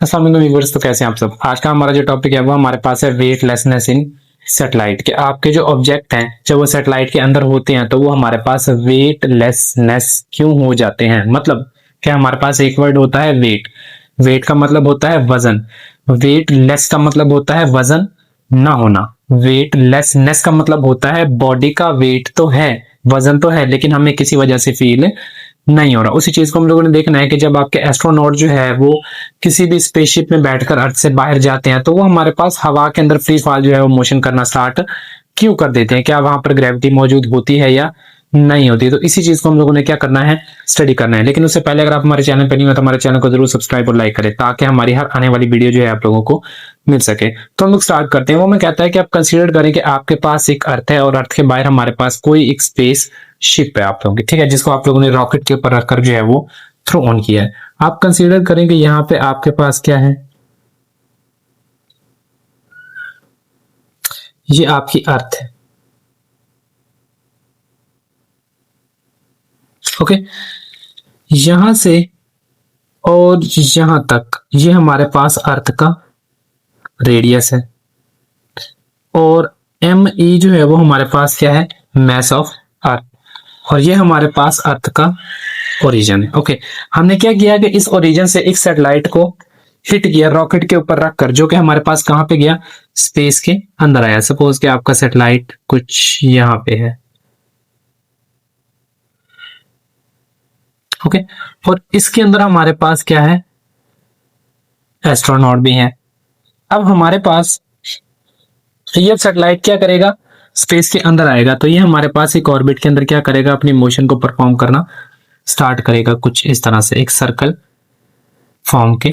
अस्सलाम वालेकुम व्यूअर्स, तो कैसे हैं आप सब। आज का हमारा जो टॉपिक है वो हमारे पास है वेटलेसनेस इन सैटेलाइट के। आपके जो ऑब्जेक्ट हैं जब वो सैटेलाइट के अंदर होते हैं तो वो हमारे पास वेटलेसनेस क्यों हो जाते हैं। मतलब क्या, हमारे पास एक वर्ड होता है वेट। वेट का मतलब होता है वजन। वेटलेस का मतलब होता है वजन ना होना। वेटलेसनेस का मतलब होता है बॉडी का वेट तो है, वजन तो है, लेकिन हमें किसी वजह से फील नहीं हो रहा। उसी चीज को हम लोगों ने देखना है कि जब आपके एस्ट्रोनॉट जो है वो किसी भी स्पेसशिप में बैठकर अर्थ से बाहर जाते हैं तो वो हमारे पास हवा के अंदर फ्री फॉल जो है वो मोशन करना स्टार्ट क्यों कर देते हैं। क्या वहां पर ग्रेविटी मौजूद होती है या नहीं होती। तो इसी चीज को हम लोगों ने क्या करना है, स्टडी करना है। लेकिन उससे पहले अगर आप हमारे चैनल पर नहीं हो तो हमारे चैनल को जरूर सब्सक्राइब और लाइक करें ताकि हमारी हर आने वाली वीडियो जो है आप लोगों को मिल सके। तो हम लोग स्टार्ट करते हैं। वो मैं कहता है कि आप कंसीडर करें कि आपके पास एक अर्थ है और अर्थ के बाहर हमारे पास कोई एक स्पेस शिप है आप लोगों की, ठीक है, जिसको आप लोगों ने रॉकेट के ऊपर रखकर जो है वो थ्रो ऑन किया है। आप कंसीडर करेंगे यहाँ पे आपके पास क्या है, ये आपकी अर्थ है। ओके, यहां से और यहां तक ये हमारे पास अर्थ का रेडियस है और एम ई जो है वो हमारे पास क्या है, मैस ऑफ अर्थ। और ये हमारे पास अर्थ का ओरिजिन है। ओके, हमने क्या किया कि इस ओरिजिन से एक सैटेलाइट को हिट किया रॉकेट के ऊपर रखकर, जो कि हमारे पास कहां पे गया, स्पेस के अंदर आया। सपोज कि आपका सैटेलाइट कुछ यहां पे है। ओके, और इसके अंदर हमारे पास क्या है, एस्ट्रोनॉट भी है। अब हमारे पास ये सैटेलाइट क्या करेगा, स्पेस के अंदर आएगा तो ये हमारे पास एक ऑर्बिट के अंदर क्या करेगा, अपनी मोशन को परफॉर्म करना स्टार्ट करेगा कुछ इस तरह से, एक सर्कल फॉर्म के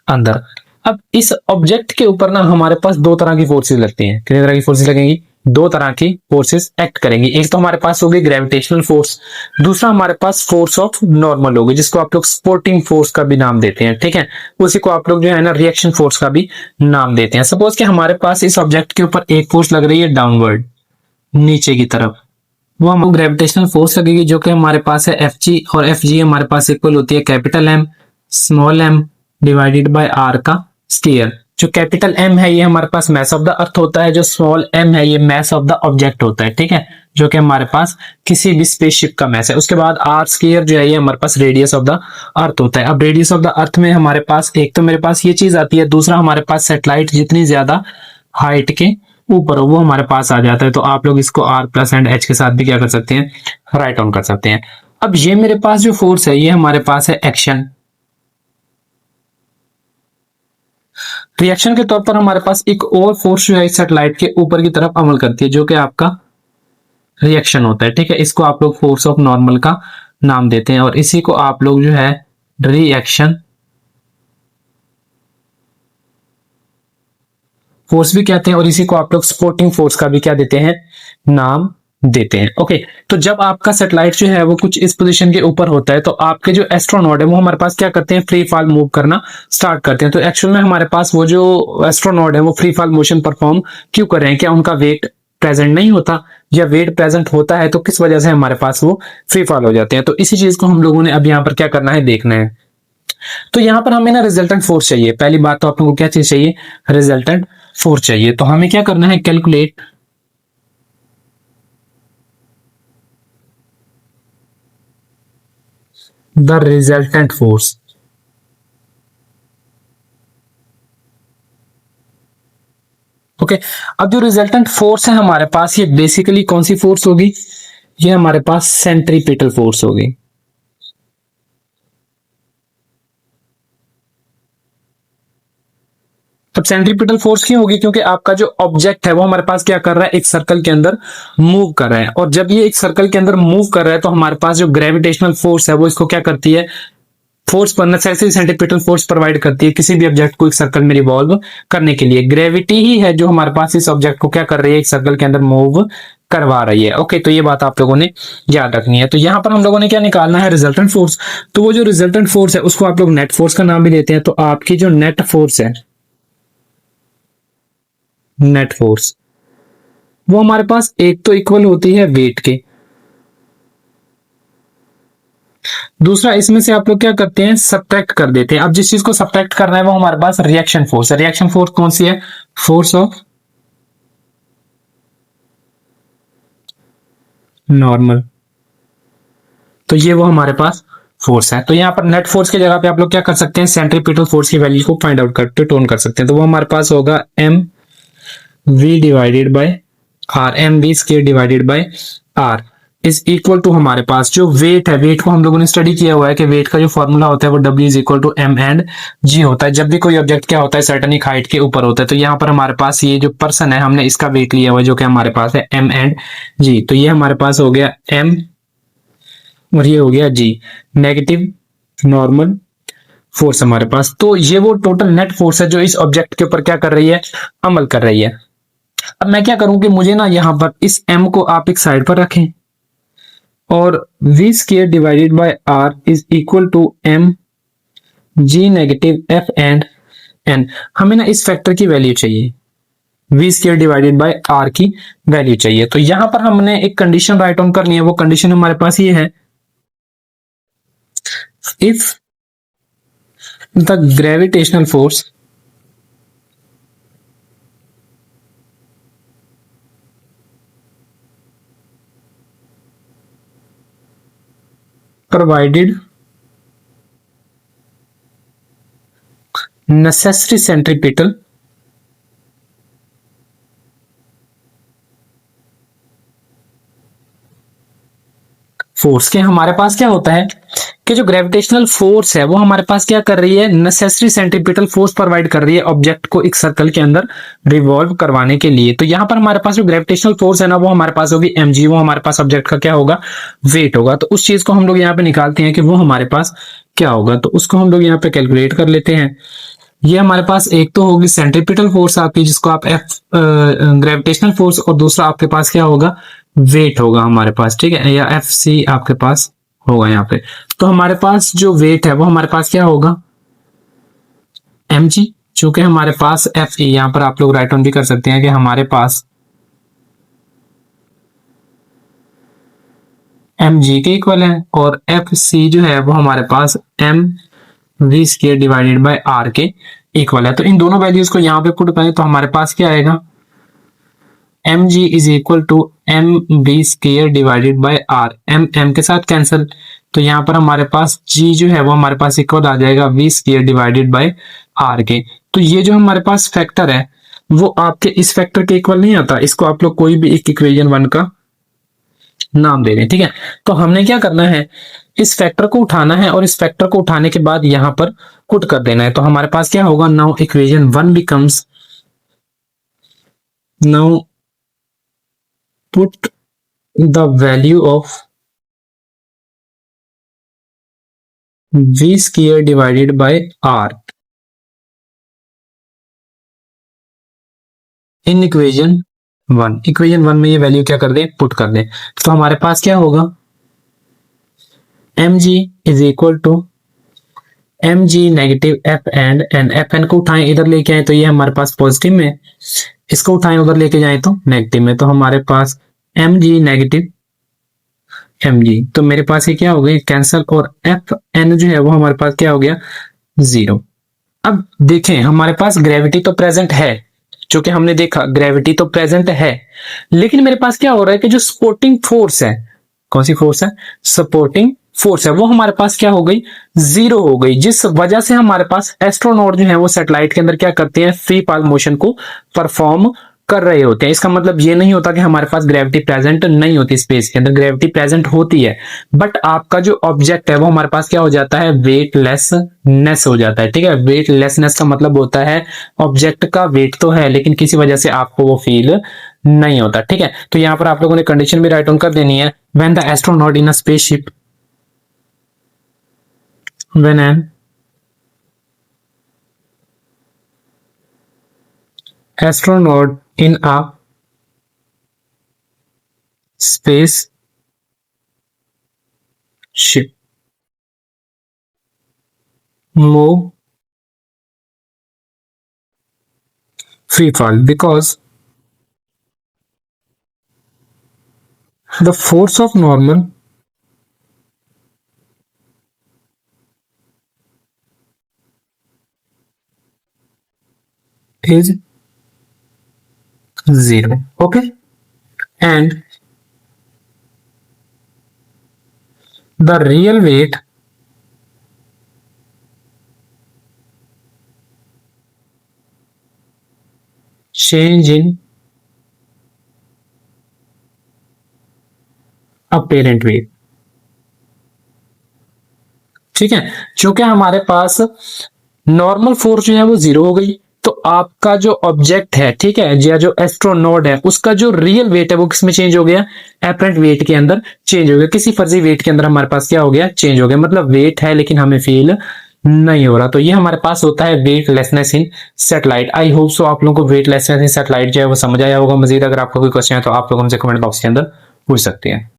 अंदर। अब इस ऑब्जेक्ट के ऊपर ना हमारे पास दो तरह की फोर्सेस लगती हैं। कितनी तरह की फोर्सेस लगेंगी, दो तरह की फोर्सेस एक्ट करेंगी। एक तो हमारे पास होगी ग्रेविटेशनल फोर्स, दूसरा हमारे पास फोर्स ऑफ नॉर्मल होगी, जिसको आप लोग स्पोर्टिंग फोर्स का भी नाम देते हैं, ठीक है। उसी को आप लोग जो है ना रिएक्शन फोर्स का भी नाम देते हैं। सपोज कि हमारे पास इस ऑब्जेक्ट के ऊपर एक फोर्स लग रही है डाउनवर्ड, नीचे की तरफ, वो हमको ग्रेविटेशनल फोर्स लगेगी जो कि हमारे पास है एफ जी, और एफ जी हमारे पास इक्वल होती है capital M small M divided by R का स्क्वायर। जो कैपिटल एम है ये हमारे पास मैस ऑफ द अर्थ होता है, जो स्मॉल एम है ये मैस ऑफ द ऑब्जेक्ट होता है, ठीक है, जो कि हमारे पास किसी भी स्पेसशिप का मैस है। उसके बाद आर स्क्वायर जो है ये हमारे पास रेडियस ऑफ द अर्थ होता है। अब रेडियस ऑफ द अर्थ में हमारे पास एक तो मेरे पास ये चीज आती है, दूसरा हमारे पास सैटेलाइट जितनी ज्यादा हाइट के ऊपर हो वो हमारे पास आ जाता है। तो आप लोग इसको आर प्लस एंड एच के साथ भी क्या कर सकते हैं, राइट ऑन कर सकते हैं। अब ये मेरे पास जो फोर्स है ये हमारे पास है एक्शन। रिएक्शन के तौर पर हमारे पास एक और फोर्स जो है इस सैटेलाइट के ऊपर की तरफ अमल करती है, जो कि आपका रिएक्शन होता है, ठीक है। इसको आप लोग फोर्स ऑफ नॉर्मल का नाम देते हैं और इसी को आप लोग जो है रिएक्शन फोर्स भी कहते हैं और इसी को आप लोग सपोर्टिंग फोर्स का भी क्या देते हैं, नाम देते हैं। ओके, तो जब आपका सैटेलाइट जो है वो कुछ इस पोजीशन के ऊपर होता है तो आपके जो एस्ट्रोनॉट है वो हमारे पास क्या करते हैं, फ्री फॉल मूव करना स्टार्ट करते हैं। तो एक्चुअल में हमारे पास वो जो एस्ट्रोनॉट है वो फ्री फॉल मोशन परफॉर्म क्यों कर रहे हैं, क्या उनका वेट प्रेजेंट नहीं होता, या वेट प्रेजेंट होता है तो किस वजह से हमारे पास वो फ्री फॉल हो जाते हैं। तो इसी चीज को हम लोगों ने अब यहाँ पर क्या करना है, देखना है। तो यहां पर हमें ना रिजल्टेंट फोर्स चाहिए। पहली बात तो आप लोगों को क्या चीज चाहिए, रिजल्टेंट फोर्स चाहिए। तो हमें क्या करना है, calculate the resultant force. Okay, अब जो रिजल्टेंट फोर्स है हमारे पास ये बेसिकली कौन सी फोर्स होगी, ये हमारे पास सेंट्रीपिटल फोर्स होगी। अब सेंट्रीपिटल फोर्स क्यों होगी, क्योंकि आपका जो ऑब्जेक्ट है वो हमारे पास क्या कर रहा है, एक सर्कल के अंदर मूव कर रहा है। और जब ये एक सर्कल के अंदर मूव कर रहा है तो हमारे पास जो ग्रेविटेशनल फोर्स है वो इसको क्या करती है, फोर्स पर नेसेसरी सेंट्रीपिटल फोर्स प्रोवाइड करती है किसी भी ऑब्जेक्ट को एक सर्कल में रिवॉल्व करने के लिए। ग्रेविटी ही है जो हमारे पास इस ऑब्जेक्ट को क्या कर रही है, एक सर्कल के अंदर मूव करवा रही है। ओके, तो ये बात आप लोगों ने याद रखनी है। तो यहां पर हम लोगों ने क्या निकालना है, रिजल्टेंट फोर्स। तो वो जो रिजल्टेंट फोर्स है उसको आप लोग नेट फोर्स का नाम भी देते हैं। तो आपकी जो नेट फोर्स है, नेट फोर्स वो हमारे पास एक तो इक्वल होती है वेट के, दूसरा, इसमें से आप लोग क्या करते हैं, सब्ट्रैक्ट कर देते हैं। अब जिस चीज को सब्ट्रैक्ट करना है वो हमारे पास रिएक्शन फोर्स है। रिएक्शन फोर्स कौन सी है, फोर्स ऑफ नॉर्मल। तो ये वो हमारे पास फोर्स है। तो यहाँ पर नेट फोर्स की जगह पे आप लोग क्या कर सकते हैं, सेंट्रीपिटल फोर्स की वैल्यू को फाइंड आउट करके टोन कर सकते हैं। तो वो हमारे पास होगा M V divided by R, M V square divided by R is equal to हमारे पास जो वेट है, वेट को हम लोगों ने स्टडी किया हुआ है कि वेट का जो फॉर्मूला होता है वो W is equal to M and G होता है। जब भी कोई ऑब्जेक्ट क्या होता है, सर्टेन एक हाइट के ऊपर होता है। तो यहाँ पर हमारे पास ये जो पर्सन है, हमने इसका वेट लिया हुआ है जो कि हमारे पास है एम एंड जी। तो ये हमारे पास हो गया एम और ये हो गया जी, नेगेटिव नॉर्मल फोर्स हमारे पास। तो ये वो टोटल नेट फोर्स है जो इस ऑब्जेक्ट के ऊपर क्या कर रही है, अमल कर रही है। अब मैं क्या करूं कि मुझे ना यहां पर इस m को आप एक साइड पर रखें और v square divided by r is equal to m g negative f and n। हमें ना इस फैक्टर की वैल्यू चाहिए, v square divided by r की वैल्यू चाहिए। तो यहां पर हमने एक कंडीशन राइट ऑन करनी है। वो कंडीशन हमारे पास ये है, if the gravitational force provided necessary centripetal force के हमारे पास क्या होता है कि जो ग्रेविटेशनल फोर्स है वो हमारे पास क्या कर रही है, नेसेसरी सेंट्रीपिटल फोर्स प्रोवाइड कर रही है ऑब्जेक्ट को एक सर्कल के अंदर रिवॉल्व करवाने के लिए। तो यहां पर हमारे पास जो ग्रेविटेशनल फोर्स है ना वो हमारे पास होगी mg, वो हमारे पास ऑब्जेक्ट का क्या होगा, वेट होगा। तो उस चीज को हम लोग यहाँ पे निकालते हैं कि वो हमारे पास क्या होगा। तो उसको हम लोग यहाँ पे कैलकुलेट कर लेते हैं। ये हमारे पास एक तो होगी सेंट्रीपिटल फोर्स आपकी जिसको आप एफ ग्रेविटेशनल फोर्स, और दूसरा आपके पास क्या होगा, वेट होगा हमारे पास, ठीक है, या एफ सी आपके पास होगा यहाँ पे। तो हमारे पास जो वेट है वो हमारे पास क्या होगा, एम जी। चूंकि हमारे पास एफ ई, यहाँ पर आप लोग राइट ऑन भी कर सकते हैं कि हमारे पास एम जी के इक्वल है और एफ सी जो है वो हमारे पास M V square divided by R के इक्वल है। तो इन दोनों वैल्यूज को यहाँ पे पुट करें तो हमारे पास क्या आएगा, M G is equal to M B square divided by R, M M के साथ कैंसिल। तो यहाँ पर हमारे पास जी जो है वो हमारे पास इक्वल आ जाएगा V square divided by R के। तो ये जो हमारे पास फैक्टर है वो आपके इस फैक्टर के इक्वल नहीं आता। इसको आप लोग कोई भी एक इक्वेशन वन का नाम दे दें, ठीक है। तो हमने क्या करना है, इस फैक्टर को उठाना है और इस फैक्टर को उठाने के बाद यहां पर पुट कर देना है। तो हमारे पास क्या होगा, now equation one becomes, now put the value of v square divided by r in equation one. Equation one में ये वैल्यू क्या कर दें, पुट कर दें। तो हमारे पास क्या होगा, M G is equal to M G negative F and N. F N को उठाएं इधर लेके आए तो ये हमारे पास पॉजिटिव में, इसको उठाएं उधर लेके जाए तो नेगेटिव में। तो हमारे पास M G negative M G, तो मेरे पास ये क्या हो गया, कैंसल, और एफ एन जो है वो हमारे पास क्या हो गया, जीरो। अब देखें हमारे पास ग्रेविटी तो प्रेजेंट है, जो कि हमने देखा ग्रेविटी तो प्रेजेंट है, लेकिन मेरे पास क्या हो रहा है कि जो सपोर्टिंग फोर्स है, कौन सी फोर्स है, सपोर्टिंग फोर्स है, वो हमारे पास क्या हो गई, जीरो हो गई। जिस वजह से हमारे पास एस्ट्रोनॉट जो है वो सैटेलाइट के अंदर क्या करते हैं, फ्री फॉल मोशन को परफॉर्म कर रहे होते हैं। इसका मतलब ये नहीं होता कि हमारे पास ग्रेविटी प्रेजेंट नहीं होती, स्पेस के अंदर ग्रेविटी प्रेजेंट होती है, बट आपका जो ऑब्जेक्ट है वो हमारे पास क्या हो जाता है, वेटलेसनेस हो जाता है, ठीक है। वेटलेसनेस का मतलब होता है ऑब्जेक्ट का वेट तो है लेकिन किसी वजह से आपको वो फील नहीं होता, ठीक है। तो यहां पर आप लोगों ने कंडीशन भी राइट ऑन कर देनी है, when the astronaut in a spaceship, when an astronaut in a space ship move free fall because the force of normal is 0. Okay, and the real weight change in apparent weight. ठीक है, क्योंकि हमारे पास normal force जो है वो 0 हो गई, तो आपका जो ऑब्जेक्ट है, ठीक है, या जो एस्ट्रोनॉट है, उसका जो रियल वेट है वो किसमें चेंज हो गया? एपरेंट वेट के अंदर चेंज हो गया। किसी फर्जी वेट के अंदर हमारे पास क्या हो गया? चेंज हो गया। मतलब वेट है लेकिन हमें फील नहीं हो रहा। तो ये हमारे पास होता है weightlessness in satellite. I hope so आप लोगों को वेटलेसनेस इन सैटेलाइट जो है वो समझ आया होगा। मजीद अगर आपका कोई क्वेश्चन है तो आप लोग हमसे कमेंट बॉक्स के अंदर पूछ सकते हैं।